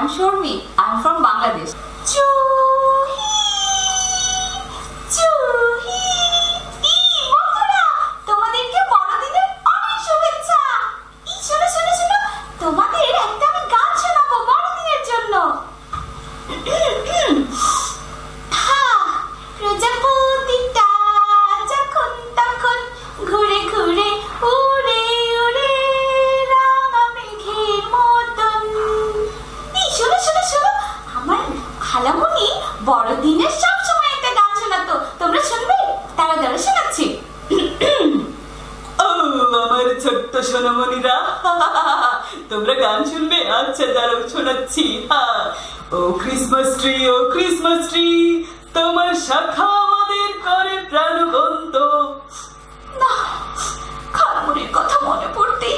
I'm Shormi. I'm from Bangladesh. তোমাদেরকে বড়দিনের অনেক শুভেচ্ছা। শোনো শোনো শোনো, তোমাদের একটা আমি গান শোনাবো বড়দিনের জন্য। প্রজাপতিটা যখন তখন ঘুরে ঘুরে উড়ে উড়ে রাঙা মেঘের মতন। শোনো শোনো শোনো, আমার খালামণি বড়দিনের সব সময় একটা গান শোনাতো, তোমরা শুনবে? তারা তারা শোনাচ্ছি। ও আমার ছোট্ট সোনামণিরা, তোমরা গান শুনবে? আচ্ছা দাঁড়াও, শোনাচ্ছি। ও ক্রিসমাস ট্রি, তোমার শাখা আমাদের করে প্রাণবন্ত। না, খালামণির কথা মনে পড়তেই